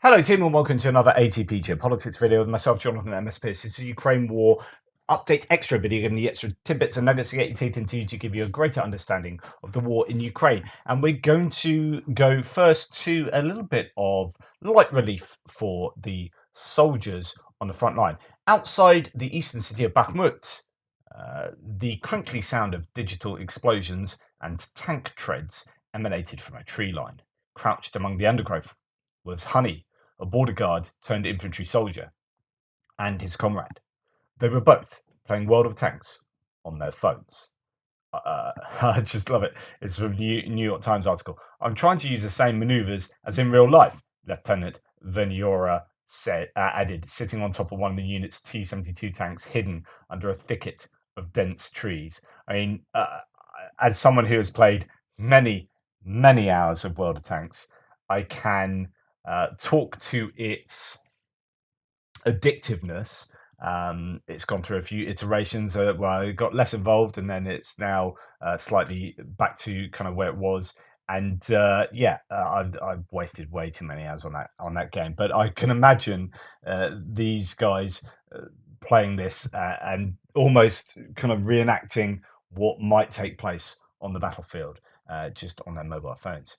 Hello, team, and welcome to another ATP Geopolitics video with myself, Jonathan MS Pierce. It's a Ukraine War update extra video, giving you extra tidbits and nuggets to get your teeth into to give you a greater understanding of the war in Ukraine. And we're going to go first to a little bit of light relief for the soldiers on the front line. Outside the eastern city of Bakhmut, the crinkly sound of digital explosions and tank treads emanated from a tree line. Crouched among the undergrowth was Honey, a border guard turned infantry soldier, and his comrade. They were both playing World of Tanks on their phones. I just love it. It's from New York Times article. I'm trying to use the same maneuvers as in real life, Lieutenant Veniora added, sitting on top of one of the unit's T-72 tanks hidden under a thicket of dense trees. I mean, as someone who has played many, many hours of World of Tanks, I can talk to its addictiveness. It's gone through a few iterations where I got less involved, and then it's now slightly back to kind of where it was. And I've wasted way too many hours on that game. But I can imagine these guys playing this and almost kind of reenacting what might take place on the battlefield, just on their mobile phones.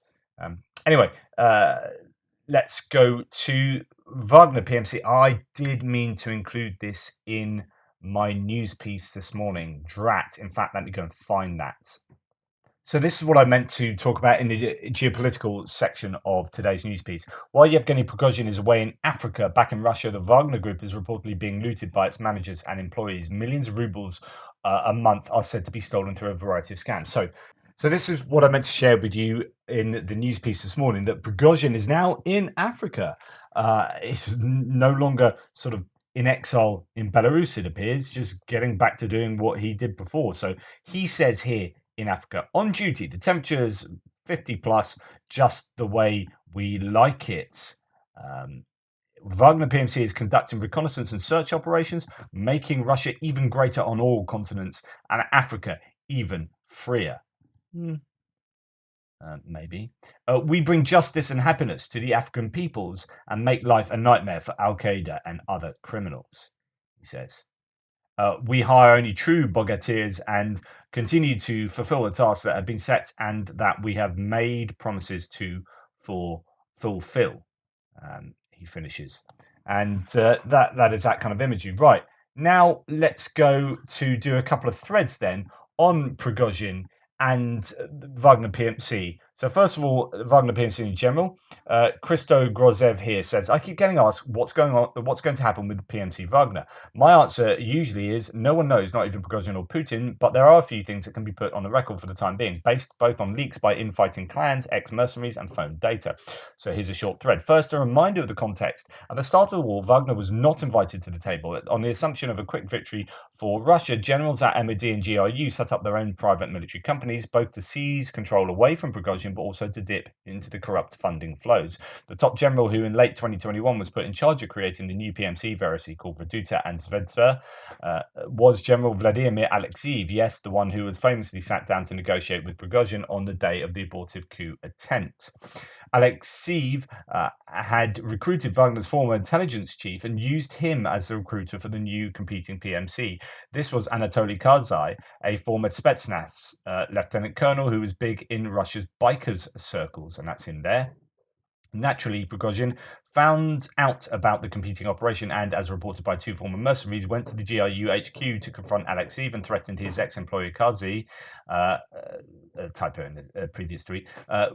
Anyway, let's go to Wagner PMC. I did mean to include this in my news piece this morning. Drat. In fact, let me go and find that. So this is what I meant to talk about in the geopolitical section of today's news piece. While Yevgeny Prigozhin is away in Africa, back in Russia, the Wagner Group is reportedly being looted by its managers and employees. Millions of rubles a month are said to be stolen through a variety of scams. So this is what I meant to share with you in the news piece this morning, that Prigozhin is now in Africa. It's no longer sort of in exile in Belarus, it appears, just getting back to doing what he did before. So he says here, in Africa, on duty, the temperature is 50 plus, just the way we like it. Wagner PMC is conducting reconnaissance and search operations, making Russia even greater on all continents and Africa even freer. Maybe. We bring justice and happiness to the African peoples and make life a nightmare for Al Qaeda and other criminals, he says. We hire only true bogatirs and continue to fulfill the tasks that have been set and that we have made promises to fulfill. He finishes. And that is that kind of imagery. Right. Now let's go to do a couple of threads then on Prigozhin and Wagner PMC. So first of all, Wagner PMC in general. Christo Grozev here says, I keep getting asked what's going to happen with the PMC Wagner. My answer usually is no one knows, not even Prigozhin or Putin, but there are a few things that can be put on the record for the time being, based both on leaks by infighting clans, ex-mercenaries, and phone data. So here's a short thread. First, a reminder of the context. At the start of the war, Wagner was not invited to the table. On the assumption of a quick victory for Russia, generals at MOD and GRU set up their own private military companies, both to seize control away from Prigozhin, but also to dip into the corrupt funding flows. The top general, who in late 2021 was put in charge of creating the new PMC Verity called Reduta and Zvezda, was General Vladimir Alexeyev, yes, the one who was famously sat down to negotiate with Prigozhin on the day of the abortive coup attempt. Alexeyev had recruited Wagner's former intelligence chief and used him as the recruiter for the new competing PMC. This was Anatoly Karzai, a former Spetsnaz lieutenant colonel who was big in Russia's bikers circles, and that's in there. Naturally, Prigozhin found out about the competing operation and, as reported by two former mercenaries, went to the GRU HQ to confront Alexeyev and threatened his ex-employer Karzy, typo in the previous tweet,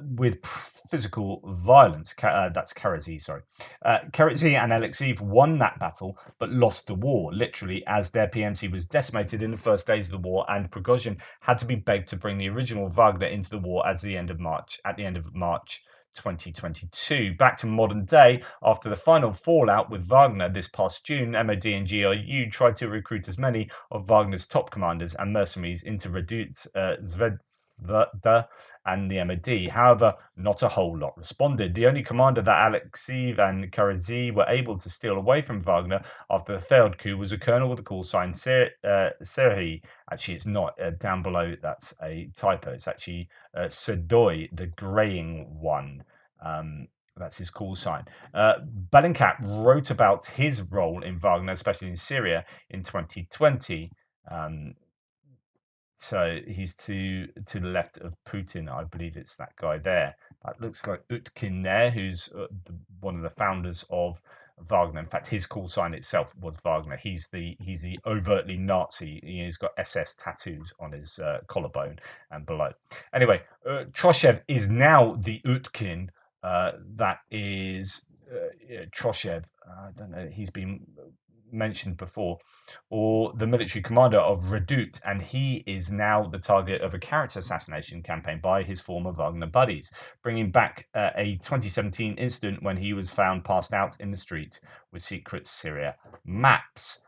with physical violence. That's Karzy, sorry. Karzy and Alexeyev won that battle, but lost the war, literally, as their PMC was decimated in the first days of the war, and Prigozhin had to be begged to bring the original Wagner into the war at the end of March 2022. Back to modern day, after the final fallout with Wagner this past June, MOD and GRU tried to recruit as many of Wagner's top commanders and mercenaries into Redut, Zvezda and the MOD. However, not a whole lot responded. The only commander that Alexeyev and Karzy were able to steal away from Wagner after the failed coup was a colonel with the call sign Serhiy. Actually, it's not. Down below, that's a typo. It's actually Sedoy, the greying one. That's his call sign. Bellingcat wrote about his role in Wagner, especially in Syria, in 2020. Um, so he's to the left of Putin. I believe it's that guy there. That looks like Utkin there, who's one of the founders of Wagner. In fact, his call sign itself was Wagner. He's the overtly Nazi. He's got SS tattoos on his collarbone and below. Anyway, Troshev is now the Utkin. That is Troshev. I don't know. He's been mentioned before, or the military commander of Redoute, and he is now the target of a character assassination campaign by his former Wagner buddies, bringing back a 2017 incident when he was found passed out in the street with secret Syria maps.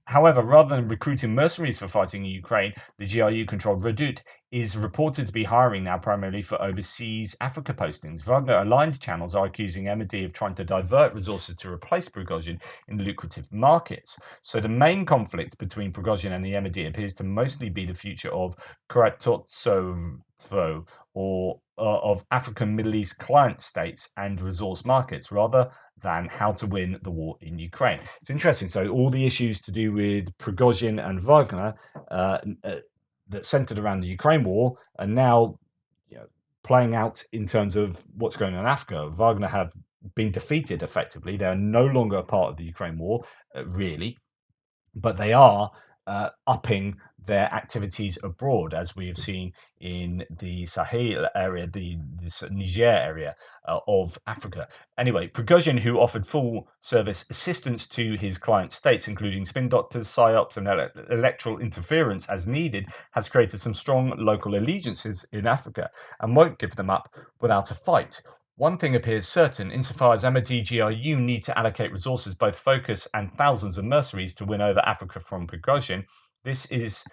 However, rather than recruiting mercenaries for fighting in Ukraine, the GRU-controlled Redoute is reported to be hiring now primarily for overseas Africa postings. Wagner-aligned channels are accusing MD of trying to divert resources to replace Prigozhin in lucrative markets. So the main conflict between Prigozhin and the MD appears to mostly be the future of Kuratotsovo, or of African Middle East client states and resource markets, rather than how to win the war in Ukraine. It's interesting. So all the issues to do with Prigozhin and Wagner that centered around the Ukraine war are now playing out in terms of what's going on in Africa. Wagner have been defeated effectively. They are no longer a part of the Ukraine war, really, but they are upping their activities abroad, as we have seen in the Sahel area, the Niger area of Africa. Anyway, Prigozhin, who offered full service assistance to his client states, including spin doctors, psyops, and electoral interference as needed, has created some strong local allegiances in Africa and won't give them up without a fight. One thing appears certain: insofar as MOD-GRU need to allocate resources, both focus and thousands of mercenaries, to win over Africa from Prigozhin, this is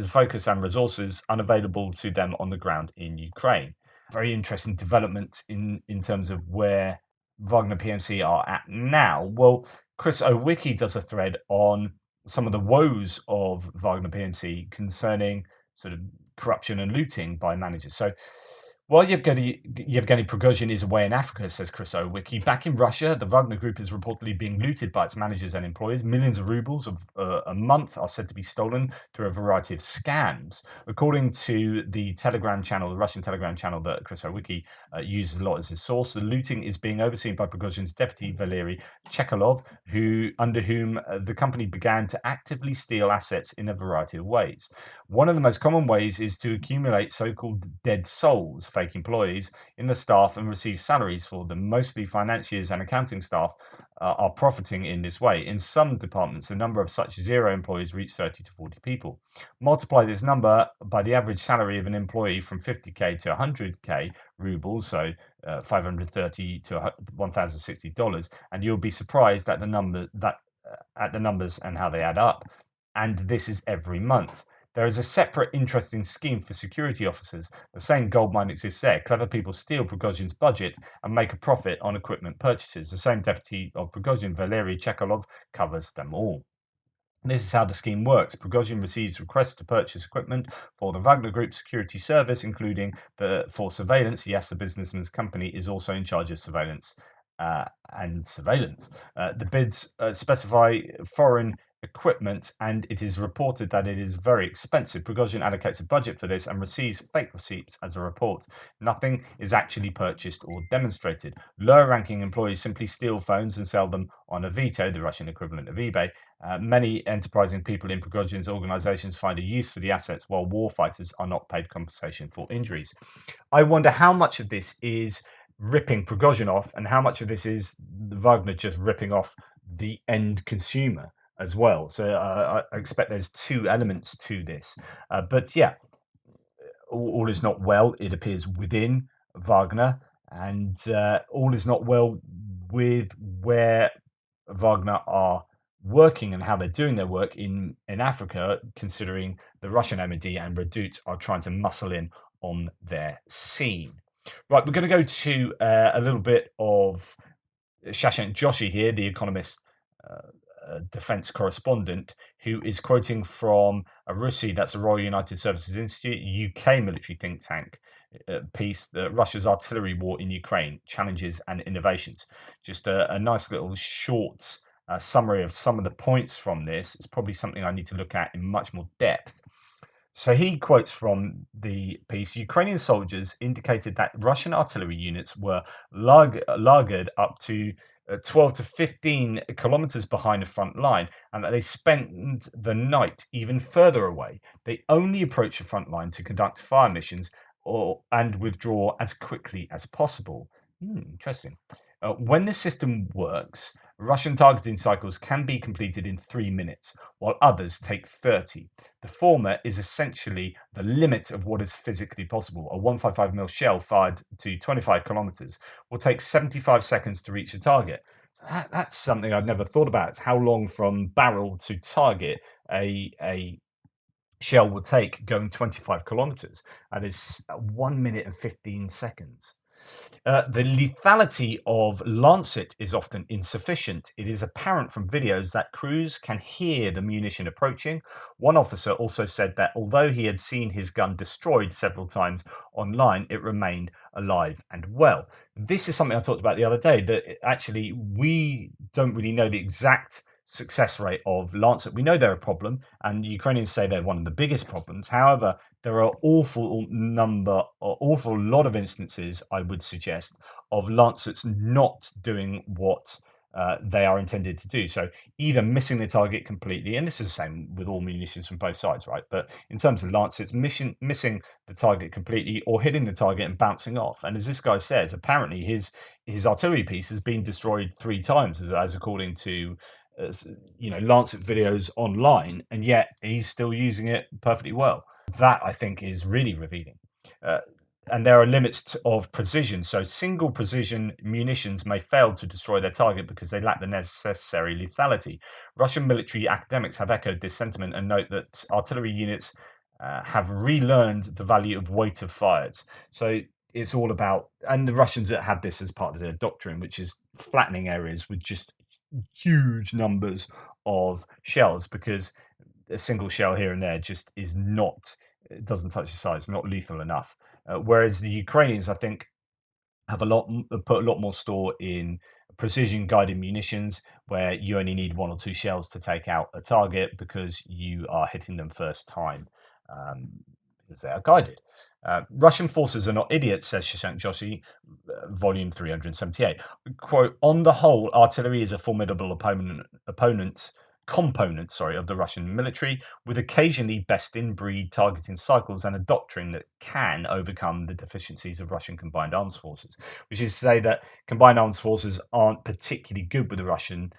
focus and resources unavailable to them on the ground in Ukraine. Very interesting development in terms of where Wagner PMC are at now. Well, Chris Owicki does a thread on some of the woes of Wagner PMC concerning sort of corruption and looting by managers. So while Yevgeny Prigozhin is away in Africa, says Chris Owicki, back in Russia, the Wagner Group is reportedly being looted by its managers and employees. Millions of rubles of a month are said to be stolen through a variety of scams. According to the Telegram channel, the Russian Telegram channel that Chris Owicki uses a lot as his source, the looting is being overseen by Prigozhin's deputy, Valery Chekalov, under whom the company began to actively steal assets in a variety of ways. One of the most common ways is to accumulate so-called dead souls, fake employees, in the staff and receive salaries for them. Mostly financiers and accounting staff are profiting in this way. In some departments, the number of such zero employees reach 30 to 40 people. Multiply this number by the average salary of an employee from 50k to 100k rubles, so $530 to $1,060, and you'll be surprised at the numbers and how they add up. And this is every month. There is a separate interesting scheme for security officers. The same goldmine exists there. Clever people steal Prigozhin's budget and make a profit on equipment purchases. The same deputy of Prigozhin, Valery Chekalov, covers them all. This is how the scheme works. Prigozhin receives requests to purchase equipment for the Wagner Group security service, including for surveillance. Yes, the businessman's company is also in charge of surveillance and surveillance. The bids specify foreign equipment, and it is reported that it is very expensive. Prigozhin allocates a budget for this and receives fake receipts as a report. Nothing is actually purchased or demonstrated. Lower-ranking employees simply steal phones and sell them on Avito, the Russian equivalent of eBay. Many enterprising people in Prigozhin's organizations find a use for the assets, while warfighters are not paid compensation for injuries. I wonder how much of this is ripping Prigozhin off and how much of this is Wagner just ripping off the end consumer as well. So I expect there's two elements to this. But yeah, all is not well, it appears, within Wagner, and all is not well with where Wagner are working and how they're doing their work in Africa, considering the Russian MOD and Redoute are trying to muscle in on their scene. Right, we're going to go to a little bit of Shashank Joshi here, the Economist defense correspondent, who is quoting from a RUSI, that's the Royal United Services Institute, UK military think tank, piece, Russia's artillery war in Ukraine, challenges and innovations. Just a nice little short summary of some of the points from this. It's probably something I need to look at in much more depth. So he quotes from the piece: Ukrainian soldiers indicated that Russian artillery units were lagered up to 12 to 15 kilometers behind the front line, and that they spent the night even further away. They only approach the front line to conduct fire missions and withdraw as quickly as possible. Interesting. When the system works, Russian targeting cycles can be completed in 3 minutes, while others take 30. The former is essentially the limit of what is physically possible. A 155mm shell fired to 25 kilometers will take 75 seconds to reach a target. That's something I've never thought about. It's how long from barrel to target a shell will take going 25 kilometers. That is 1 minute and 15 seconds. The lethality of Lancet is often insufficient. It is apparent from videos that crews can hear the munition approaching. One officer also said that although he had seen his gun destroyed several times online, it remained alive and well. This is something I talked about the other day, that actually we don't really know the exact success rate of Lancet. We know they're a problem, and Ukrainians say they're one of the biggest problems. However, there are awful lot of instances, I would suggest, of Lancets not doing what they are intended to do. So either missing the target completely, and this is the same with all munitions from both sides, right? But in terms of Lancets, missing the target completely, or hitting the target and bouncing off. And as this guy says, apparently his artillery piece has been destroyed 3 times, as according to Lancet videos online, and yet he's still using it perfectly well. That, I think, is really revealing. And there are limits of precision. So single precision munitions may fail to destroy their target because they lack the necessary lethality. Russian military academics have echoed this sentiment and note that artillery units have relearned the value of weight of fires. So it's all about, and the Russians that have this as part of their doctrine, which is flattening areas with just huge numbers of shells, because a single shell here and there just is not, it doesn't touch the sides, not lethal enough. Whereas the Ukrainians, I think, have put a lot more store in precision guided munitions, where you only need 1 or 2 shells to take out a target because you are hitting them first time, because they are guided. Russian forces are not idiots, says Shashank Joshi, volume 378. Quote, on the whole, artillery is a formidable component of the Russian military, with occasionally best-in-breed targeting cycles and a doctrine that can overcome the deficiencies of Russian combined arms forces. Which is to say that combined arms forces aren't particularly good with the Russian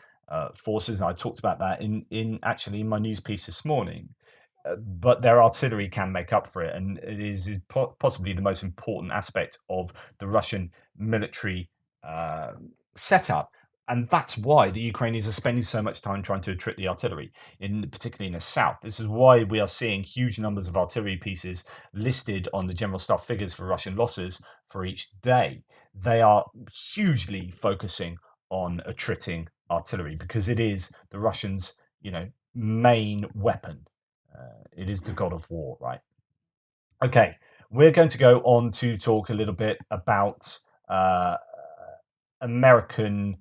forces, and I talked about that in my news piece this morning. But their artillery can make up for it, and it is possibly the most important aspect of the Russian military setup. And that's why the Ukrainians are spending so much time trying to trick the artillery, particularly in the south. This is why we are seeing huge numbers of artillery pieces listed on the general staff figures for Russian losses for each day. They are hugely focusing on attriting artillery because it is the Russians' main weapon. It is the god of war, right? Okay, we're going to go on to talk a little bit about American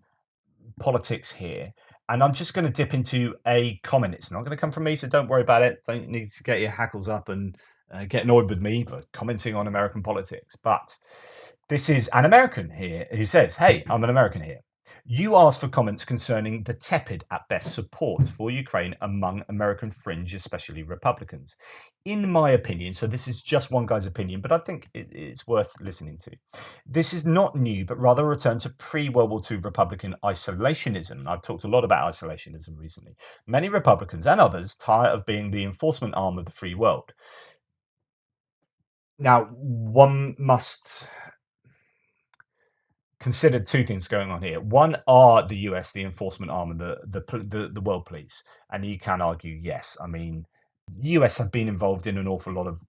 politics here. And I'm just going to dip into a comment. It's not going to come from me, so don't worry about it. Don't need to get your hackles up and get annoyed with me for commenting on American politics. But this is an American here who says, hey, I'm an American here. You asked for comments concerning the tepid at best support for Ukraine among American fringe, especially Republicans. In my opinion, so this is just one guy's opinion, but I think it's worth listening to. This is not new, but rather a return to pre-World War II Republican isolationism. I've talked a lot about isolationism recently. Many Republicans and others tire of being the enforcement arm of the free world. Now, one must consider 2 things going on here. One, are the US the enforcement arm of the world police? And you can argue yes. I mean, the US have been involved in an awful lot of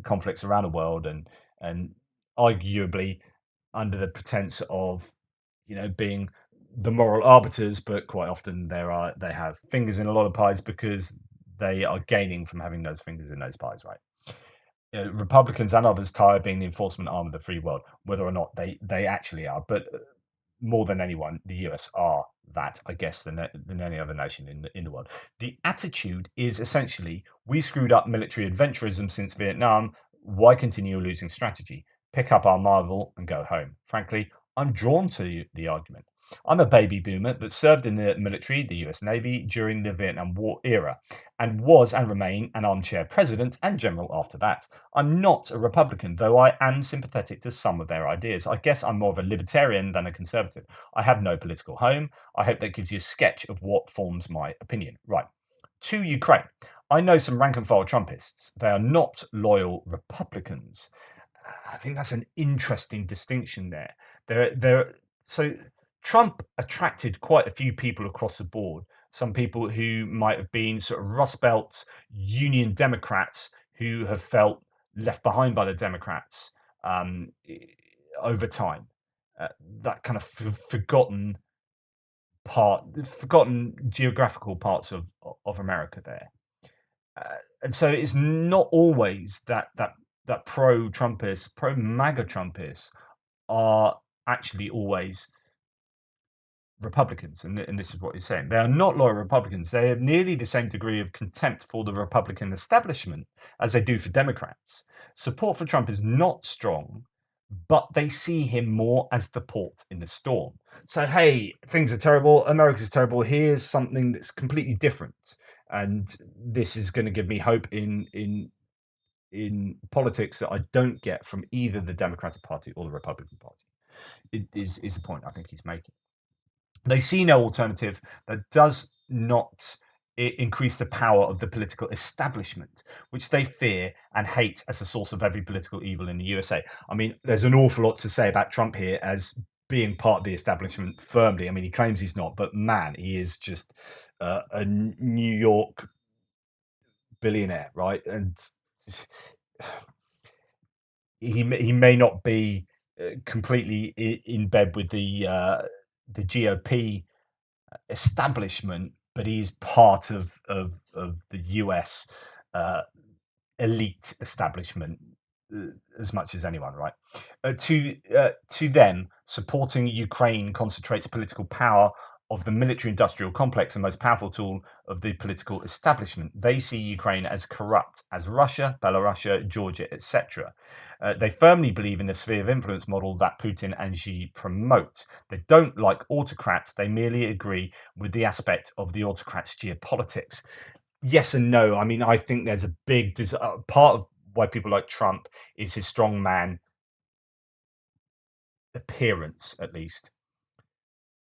conflicts around the world, and arguably under the pretense of being the moral arbiters, but quite often they have fingers in a lot of pies because they are gaining from having those fingers in those pies, right? Republicans and others tire of being the enforcement arm of the free world, whether or not they actually are. But more than anyone, the US are that, I guess, than any other nation in the world. The attitude is essentially, we screwed up military adventurism since Vietnam. Why continue a losing strategy? Pick up our marble and go home. Frankly, I'm drawn to the argument. I'm a baby boomer that served in the military, the US Navy, during the Vietnam War era, and was and remain an armchair president and general after that. I'm not a Republican, though I am sympathetic to some of their ideas. I guess I'm more of a libertarian than a conservative. I have no political home. I hope that gives you a sketch of what forms my opinion. Right. To Ukraine. I know some rank and file Trumpists. They are not loyal Republicans. I think that's an interesting distinction there. So Trump attracted quite a few people across the board. Some people who might have been sort of Rust Belt Union Democrats who have felt left behind by the Democrats um, over time. Uh, that kind of forgotten geographical parts of America there. And so it's not always that pro Trumpists, pro MAGA Trumpists are actually always Republicans, and this is what he's saying. They are not loyal Republicans. They have nearly the same degree of contempt for the Republican establishment as they do for Democrats. Support for Trump is not strong, but they see him more as the port in the storm. So, hey, things are terrible. America's terrible. Here's something that's completely different, and this is going to give me hope in politics that I don't get from either the Democratic Party or the Republican Party. It is the point I think he's making. They see no alternative that does not increase the power of the political establishment, which they fear and hate as a source of every political evil in the USA. I mean, there's an awful lot to say about Trump here as being part of the establishment firmly. I mean, he claims he's not, but man, he is just a New York billionaire, right? And he may not be completely in bed with the GOP establishment, but he's part of the US elite establishment as much as anyone, right? To them, supporting Ukraine concentrates political power of the military-industrial complex, the most powerful tool of the political establishment. They see Ukraine as corrupt as Russia, Belarus, Georgia, etc. They firmly believe in the sphere of influence model that Putin and Xi promote. They don't like autocrats. They merely agree with the aspect of the autocrat's geopolitics. Yes and no. I mean, I think there's a big part of why people like Trump is his strong man appearance, at least.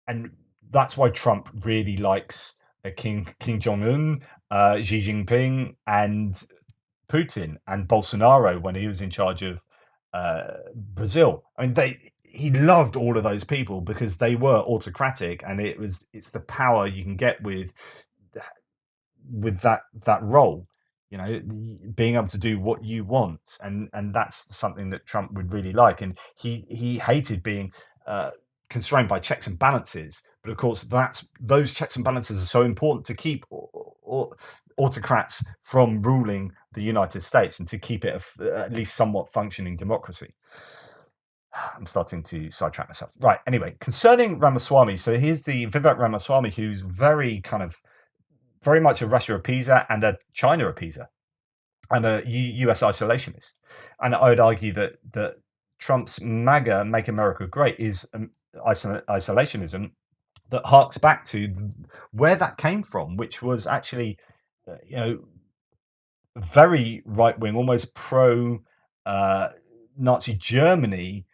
And that's why Trump really likes Kim Jong Un, Xi Jinping, and Putin and Bolsonaro when he was in charge of Brazil. I mean, he loved all of those people because they were autocratic, and it's the power you can get with that role. You know, being able to do what you want, and that's something that Trump would really like. And he hated being constrained by checks and balances. But of course, those checks and balances are so important to keep autocrats from ruling the United States and to keep it at least somewhat functioning democracy. I'm starting to sidetrack myself. Right. Anyway, concerning Ramaswamy, so here's the Vivek Ramaswamy, who's very much a Russia appeaser and a China appeaser and a US isolationist. And I would argue that Trump's MAGA, Make America Great, is isolationism that harks back to where that came from, which was actually, very right wing, almost pro Nazi Germany,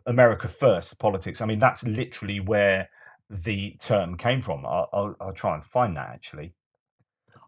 America first politics. I mean, that's literally where the term came from. I'll try and find that actually.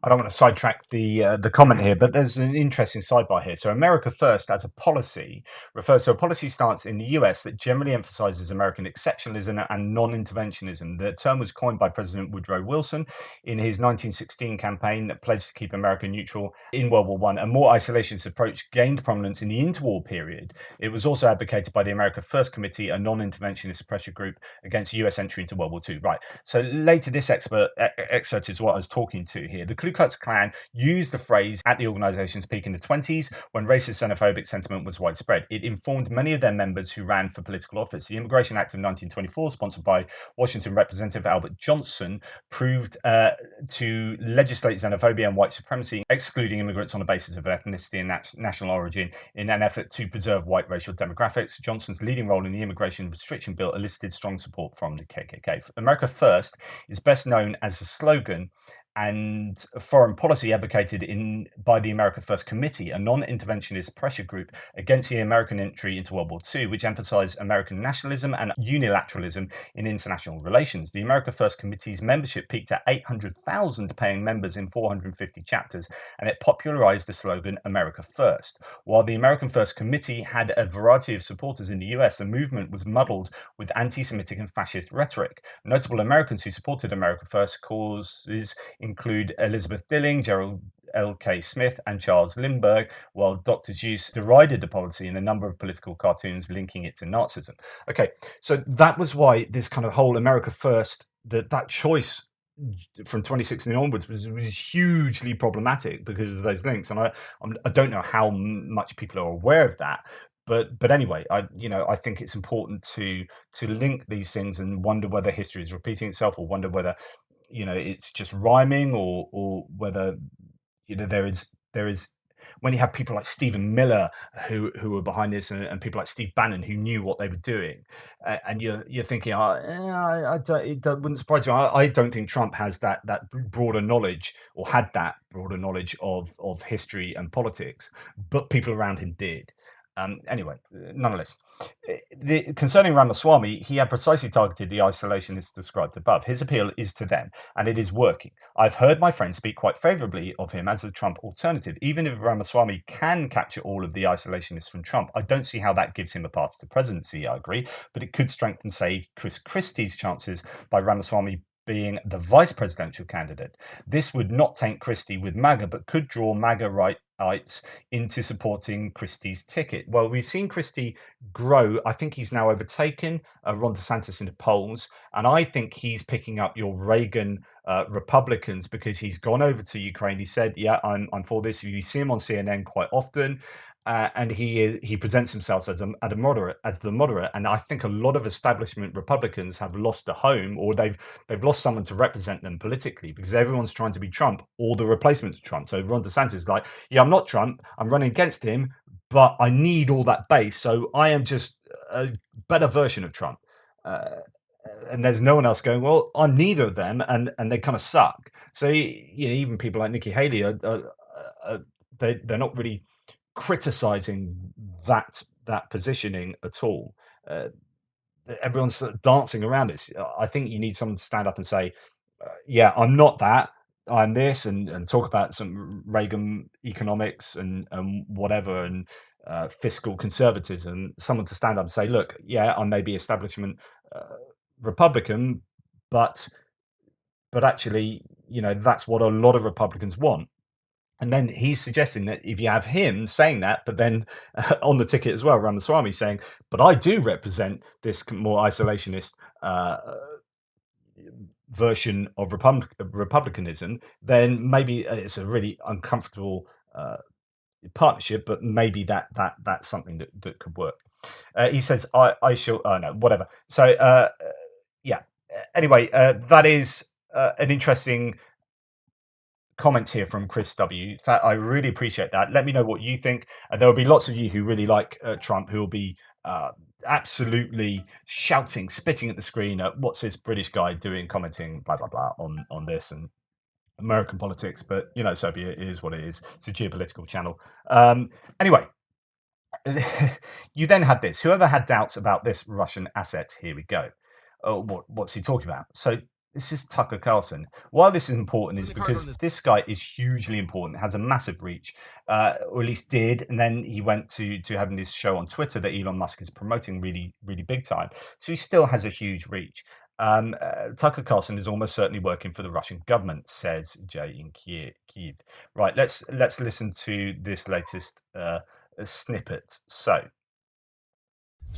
I don't want to sidetrack the comment here, but there's an interesting sidebar here. So, America First as a policy refers to a policy stance in the US that generally emphasizes American exceptionalism and non-interventionism. The term was coined by President Woodrow Wilson in his 1916 campaign that pledged to keep America neutral in World War One. A more isolationist approach gained prominence in the interwar period. It was also advocated by the America First Committee, a non-interventionist pressure group against US entry into World War II. Right. So later, this excerpt is what I was talking to here. The Ku Klux Klan used the phrase at the organization's peak in the 1920s when racist xenophobic sentiment was widespread. It informed many of their members who ran for political office. The Immigration Act of 1924, sponsored by Washington Representative Albert Johnson, proved to legislate xenophobia and white supremacy, excluding immigrants on the basis of ethnicity and national origin in an effort to preserve white racial demographics. Johnson's leading role in the immigration restriction bill elicited strong support from the KKK. America First is best known as a slogan and foreign policy advocated by the America First Committee, a non-interventionist pressure group against the American entry into World War II, which emphasized American nationalism and unilateralism in international relations. The America First Committee's membership peaked at 800,000 paying members in 450 chapters, and it popularized the slogan America First. While the American First Committee had a variety of supporters in the US, the movement was muddled with anti-Semitic and fascist rhetoric. Notable Americans who supported America First causes include Elizabeth Dilling, Gerald L.K. Smith, and Charles Lindbergh, while Dr. Seuss derided the policy in a number of political cartoons linking it to Nazism. Okay, so that was why this kind of whole America First, that choice from 2016 onwards was hugely problematic because of those links, and I don't know how much people are aware of that. But anyway, I think it's important to link these things and wonder whether history is repeating itself, or wonder whether it's just rhyming, or whether there is when you have people like Stephen Miller who were behind this, and people like Steve Bannon who knew what they were doing, and you're thinking, it wouldn't surprise you. I don't think Trump has that broader knowledge, or had that broader knowledge of history and politics, but people around him did. Anyway, nonetheless, concerning Ramaswamy, he had precisely targeted the isolationists described above. His appeal is to them, and it is working. I've heard my friends speak quite favourably of him as a Trump alternative. Even if Ramaswamy can capture all of the isolationists from Trump, I don't see how that gives him a path to presidency, I agree, but it could strengthen, say, Chris Christie's chances by Ramaswamy being the vice presidential candidate. This would not taint Christie with MAGA, but could draw MAGA rightites into supporting Christie's ticket. Well, we've seen Christie grow. I think he's now overtaken Ron DeSantis in the polls, and I think he's picking up your Reagan Republicans, because he's gone over to Ukraine. He said, "Yeah, I'm for this." You see him on CNN quite often. And he presents himself as the moderate, and I think a lot of establishment Republicans have lost a home, or they've lost someone to represent them politically, because everyone's trying to be Trump or the replacement to Trump. So Ron DeSantis is like, yeah, I'm not Trump, I'm running against him, but I need all that base, so I am just a better version of Trump. And there's no one else going, well, I'm neither of them, and they kind of suck. So even people like Nikki Haley they're not really criticizing that positioning at all. Everyone's sort of dancing around it. I think you need someone to stand up and say, yeah, I'm not that, I'm this, and talk about some Reagan economics and whatever, and fiscal conservatism. Someone to stand up and say, look, yeah, I may be establishment Republican, but actually, that's what a lot of Republicans want. And then he's suggesting that if you have him saying that, but then on the ticket as well, Ramaswamy saying, but I do represent this more isolationist version of republicanism, then maybe it's a really uncomfortable partnership, but maybe that's something that could work. He says, I shall, no, whatever. So, yeah. Anyway, that is an interesting comment here from Chris W. I really appreciate that. Let me know what you think. There will be lots of you who really like Trump, who will be absolutely shouting, spitting at the screen at what's this British guy doing, commenting blah blah blah on this and American politics. But so be it. It is what it is. It's a geopolitical channel. Anyway, you then had this. Whoever had doubts about this Russian asset, here we go. What's he talking about? So this is Tucker Carlson. Why this is important is because this guy is hugely important, has a massive reach, or at least did, and then he went to having this show on Twitter that Elon Musk is promoting really, really big time. So he still has a huge reach. Tucker Carlson is almost certainly working for the Russian government, says Jay in Kyiv. Right, let's listen to this latest snippet. So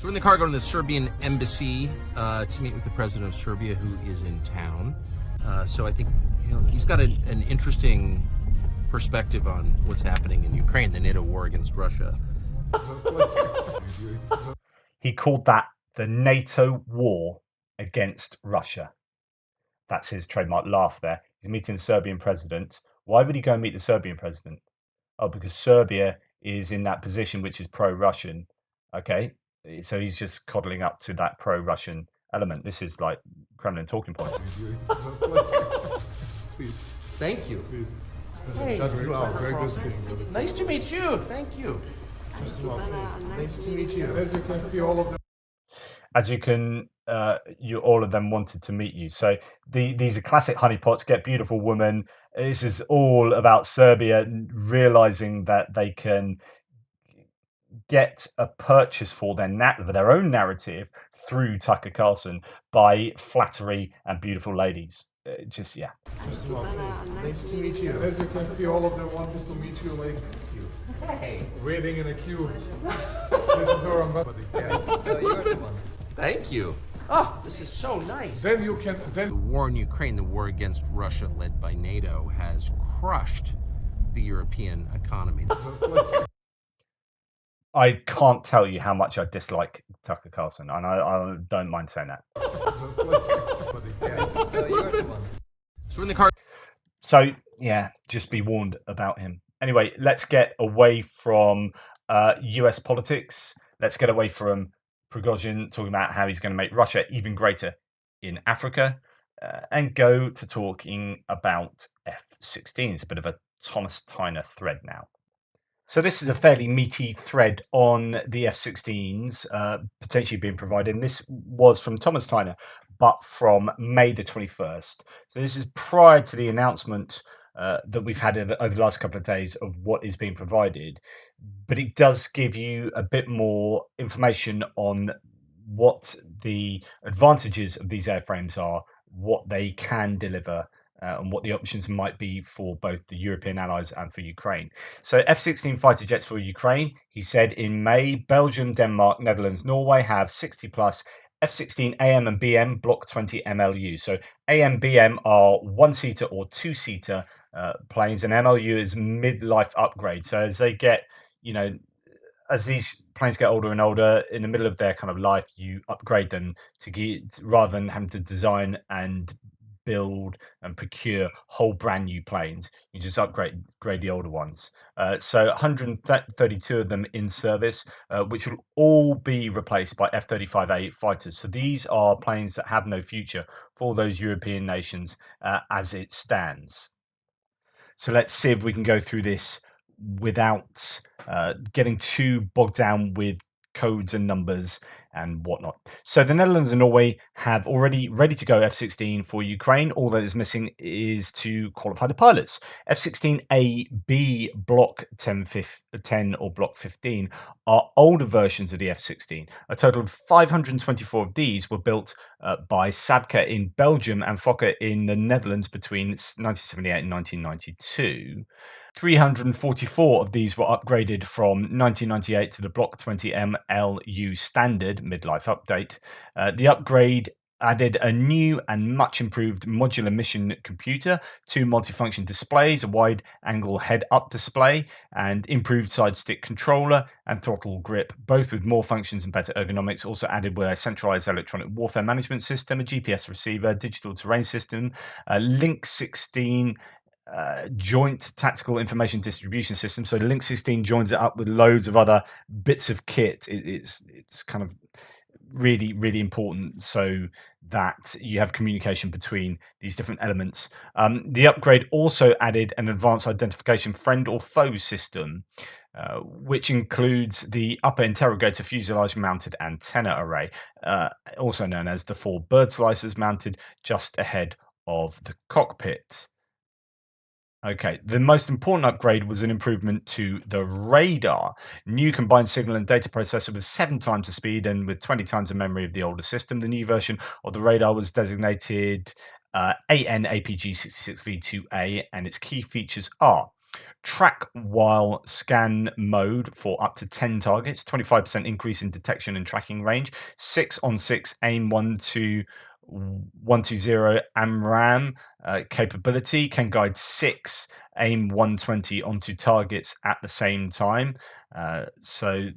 we're in the car going to the Serbian embassy to meet with the president of Serbia, who is in town. So I think he's got an interesting perspective on what's happening in Ukraine, the NATO war against Russia. He called that the NATO war against Russia. That's his trademark laugh there. He's meeting the Serbian president. Why would he go and meet the Serbian president? Oh, because Serbia is in that position which is pro-Russian. Okay, so he's just coddling up to that pro-Russian element. This is like Kremlin talking points. Please. Thank you. Please. Hey, Very good seeing you. nice to meet you. Thank you. Nice to meet you. As you can see, all of them. As you can, all of them wanted to meet you. So these are classic honeypots. Get beautiful woman. This is all about Serbia realizing that they can get a purchase for their own narrative through Tucker Carlson by flattery and beautiful ladies. Just yeah. Nice to meet you. As you can see, all of them wanted to meet you, like Hey. waiting in a queue. This is our ambassador. Yes. You're the one. Thank you. Oh, this is so nice. Then you can. The war in Ukraine, the war against Russia led by NATO, has crushed the European economy. I can't tell you how much I dislike Tucker Carlson, and I don't mind saying that. You're the one. So we're in the car. So yeah, just be warned about him. Anyway, let's get away from US politics. Let's get away from Prigozhin talking about how he's going to make Russia even greater in Africa, and go to talking about F-16s. A bit of a Thomas Tyner thread now. So this is a fairly meaty thread on the F-16s potentially being provided. And this was from Thomas Tyner, but from May the 21st. So this is prior to the announcement that we've had over the last couple of days of what is being provided. But it does give you a bit more information on what the advantages of these airframes are, what they can deliver, and what the options might be for both the European allies and for Ukraine. So F-16 fighter jets for Ukraine, he said in May, Belgium, Denmark, Netherlands, Norway have 60 plus F-16 AM and BM Block 20 MLU. So AM, BM are one-seater or two-seater planes, and MLU is mid-life upgrade. So as they get, as these planes get older and older, in the middle of their kind of life, you upgrade them to get, rather than having to design and build and procure whole brand new planes. You just upgrade the older ones. So 132 of them in service, which will all be replaced by F-35A fighters. So these are planes that have no future for those European nations as it stands. So let's see if we can go through this without getting too bogged down with codes and numbers and whatnot. So the Netherlands and Norway have already ready to go F-16 for Ukraine. All that is missing is to qualify the pilots. F-16A-B Block 10 or Block 15 are older versions of the F-16. A total of 524 of these were built by Sabca in Belgium and Fokker in the Netherlands between 1978 and 1992. 344 of these were upgraded from 1998 to the Block 20 MLU standard midlife update. The upgrade added a new and much improved modular mission computer, 2 multifunction displays, a wide angle head-up display, and improved side stick controller and throttle grip, both with more functions and better ergonomics. Also added were a centralized electronic warfare management system, a GPS receiver, digital terrain system, a Link 16 joint tactical information distribution system. So the Link 16 joins it up with loads of other bits of kit. It's kind of really, really important so that you have communication between these different elements. The upgrade also added an advanced identification friend or foe system, which includes the upper interrogator fuselage mounted antenna array, also known as the 4 bird slicers mounted just ahead of the cockpit. Okay, the most important upgrade was an improvement to the radar. New combined signal and data processor with 7 times the speed and with 20 times the memory of the older system. The new version of the radar was designated AN-APG66V2A, and its key features are track while scan mode for up to 10 targets, 25% increase in detection and tracking range, 6 on 6 aim 1 to 120 AMRAAM capability, can guide 6 AIM 120 onto targets at the same time. So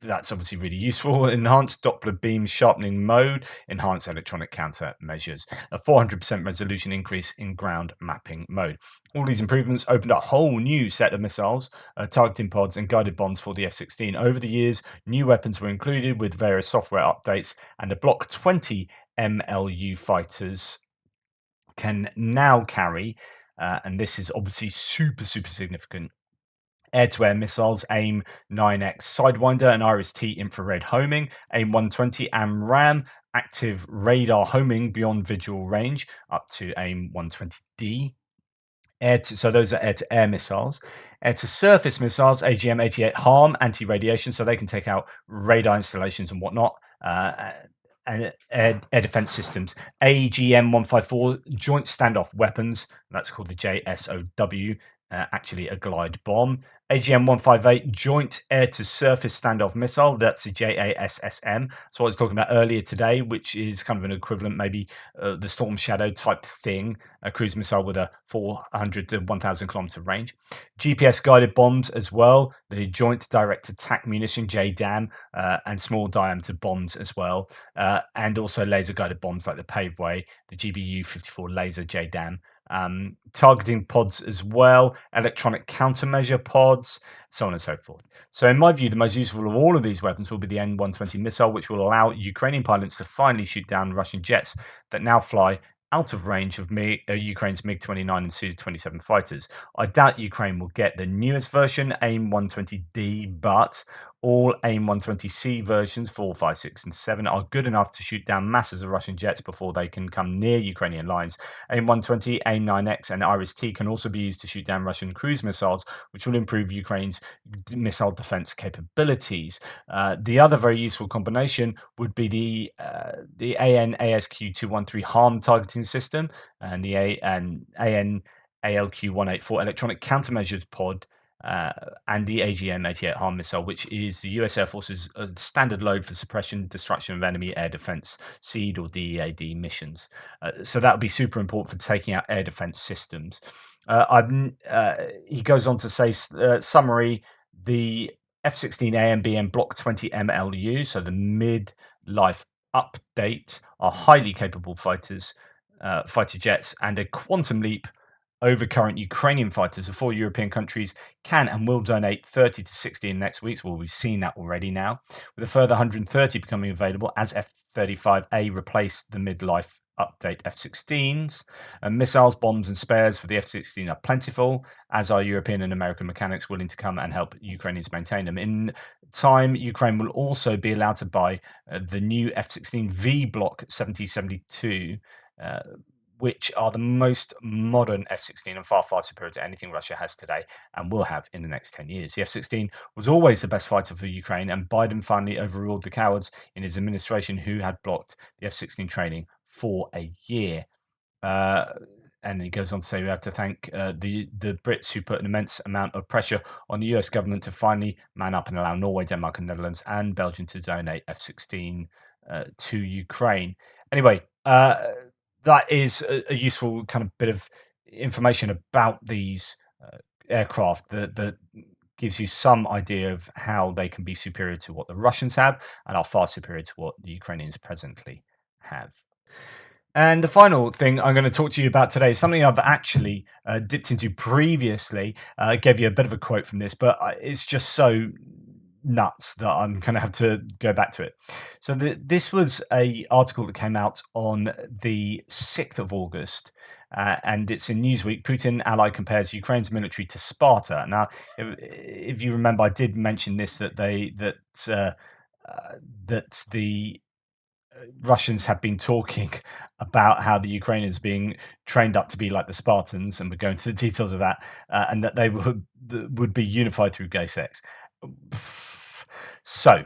that's obviously really useful. Enhanced Doppler beam sharpening mode, enhanced electronic countermeasures, a 400% resolution increase in ground mapping mode. All these improvements opened a whole new set of missiles, targeting pods and guided bombs for the F-16. Over the years, new weapons were included with various software updates, and the Block 20 MLU fighters can now carry, and this is obviously super significant, air-to-air missiles, AIM 9X Sidewinder and Iris-T infrared homing, AIM 120 AMRAAM, active radar homing beyond visual range, up to AIM 120D. So those are air-to-air missiles. Air-to-surface missiles, AGM-88 HARM, anti-radiation, so they can take out radar installations and whatnot. And air defense systems, AGM-154 joint standoff weapons, that's called the JSOW, actually a glide bomb. AGM-158 joint air-to-surface standoff missile, that's the JASSM. That's what I was talking about earlier today, which is kind of an equivalent, maybe the Storm Shadow type thing, a cruise missile with a 400 to 1,000 kilometer range. GPS guided bombs as well, the joint direct attack munition, JDAM, and small diameter bombs as well, and also laser guided bombs like the Paveway, the GBU 54 laser JDAM. Targeting pods as well, electronic countermeasure pods, so on and so forth. So in my view, the most useful of all of these weapons will be the N-120 missile, which will allow Ukrainian pilots to finally shoot down Russian jets that now fly out of range of Ukraine's MiG-29 and Su-27 fighters. I doubt Ukraine will get the newest version, AIM-120D, but all AIM-120C versions, 4, 5, 6, and 7, are good enough to shoot down masses of Russian jets before they can come near Ukrainian lines. AIM-120, AIM-9X, and Iris-T can also be used to shoot down Russian cruise missiles, which will improve Ukraine's missile defense capabilities. The other very useful combination would be the AN-ASQ-213 HARM targeting system and the AN-ALQ-184 electronic countermeasures pod, and the AGM-88 HARM missile, which is the US Air Force's standard load for suppression, destruction of enemy air defense, SEAD or DEAD missions. So that would be super important for taking out air defense systems. He goes on to say, summary, the F-16 AMB and Block 20 MLU, so the mid-life update, are highly capable fighter jets, and a quantum leap over current Ukrainian fighters. The 4 European countries can and will donate 30 to 60 in next week's. Well, we've seen that already now, with a further 130 becoming available as F-35A replaced the midlife update F-16s. Missiles, bombs, and spares for the F-16 are plentiful, as are European and American mechanics willing to come and help Ukrainians maintain them. In time, Ukraine will also be allowed to buy the new F-16V Block 7072, which are the most modern F-16 and far superior to anything Russia has today and will have in the next 10 years. The F-16 was always the best fighter for Ukraine, and Biden finally overruled the cowards in his administration who had blocked the F-16 training for a year. And he goes on to say we have to thank the Brits, who put an immense amount of pressure on the US government to finally man up and allow Norway, Denmark, and Netherlands and Belgium to donate F-16 to Ukraine. Anyway, that is a useful kind of bit of information about these aircraft that gives you some idea of how they can be superior to what the Russians have and are far superior to what the Ukrainians presently have. And the final thing I'm going to talk to you about today is something I've actually dipped into previously. I gave you a bit of a quote from this, but it's just so nuts that I'm going to have to go back to it. So this was an article that came out on the 6th of August, and it's in Newsweek. Putin ally compares Ukraine's military to Sparta. Now, if you remember, I did mention this, that the Russians have been talking about how the Ukrainians are being trained up to be like the Spartans, and we're going to the details of that, and that they would be unified through gay sex. So,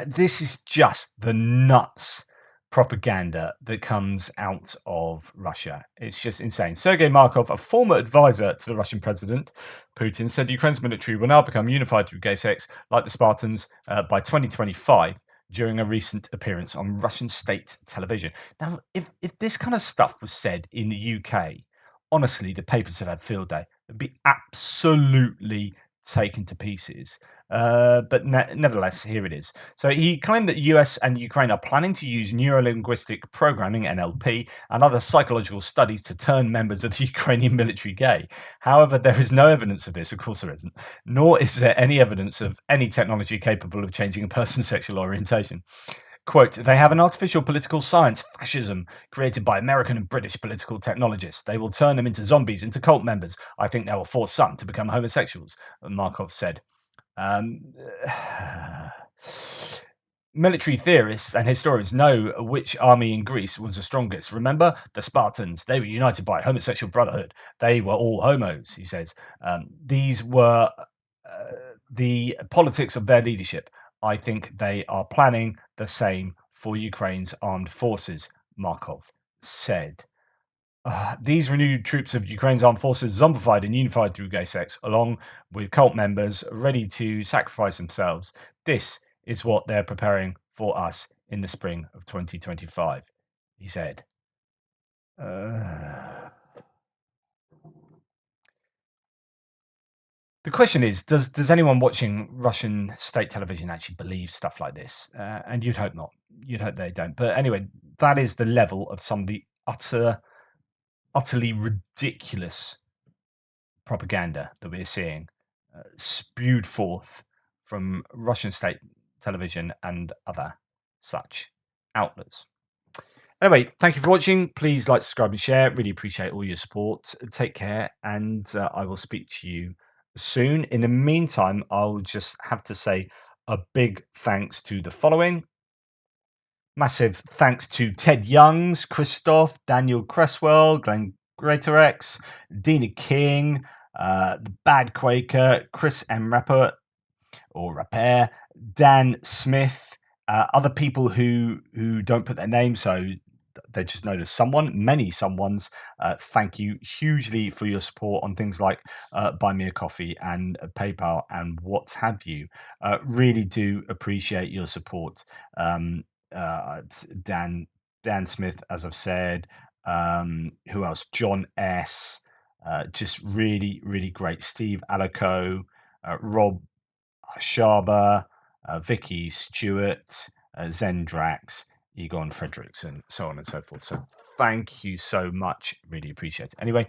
this is just the nuts propaganda that comes out of Russia. It's just insane. Sergei Markov, a former advisor to the Russian president Putin, said Ukraine's military will now become unified through gay sex like the Spartans by 2025. during a recent appearance on Russian state television. Now, if this kind of stuff was said in the UK, honestly, the papers would have field day. They'd be absolutely taken to pieces. But nevertheless, here it is. So he claimed that US and Ukraine are planning to use neurolinguistic programming, NLP, and other psychological studies to turn members of the Ukrainian military gay. However, there is no evidence of this, of course there isn't, nor is there any evidence of any technology capable of changing a person's sexual orientation. Quote, they have an artificial political science, fascism, created by American and British political technologists. They will turn them into zombies, into cult members. I think they will force some to become homosexuals, Markov said. Military theorists and historians know which army in Greece was the strongest. Remember, the Spartans, they were united by homosexual brotherhood. They were all homos, he says. These were the politics of their leadership. I think they are planning the same for Ukraine's armed forces, Markov said. These renewed troops of Ukraine's armed forces, zombified and unified through gay sex, along with cult members ready to sacrifice themselves. This is what they're preparing for us in the spring of 2025, he said. The question is, does anyone watching Russian state television actually believe stuff like this? And you'd hope not. You'd hope they don't. But anyway, that is the level of some of the utterly ridiculous propaganda that we're seeing spewed forth from Russian state television and other such outlets. Anyway, thank you for watching. Please like, subscribe, and share. Really appreciate all your support. Take care, and I will speak to you soon. In the meantime, I'll just have to say a big thanks to the following. Massive thanks to Ted Youngs, Christoph, Daniel Cresswell, Glenn Greatorex, Dina King, the Bad Quaker, Chris M. Rapper, Dan Smith, other people who don't put their name, so they just know there's many someones. Thank you hugely for your support on things like Buy Me a Coffee and PayPal and what have you. Really do appreciate your support. Dan Smith, as I've said. Who else? John S. Just really, really great. Steve Alico, Rob Sharber, Vicky Stewart, Zendrax, Egon Fredrickson, so on and so forth. So thank you so much. Really appreciate it. Anyway.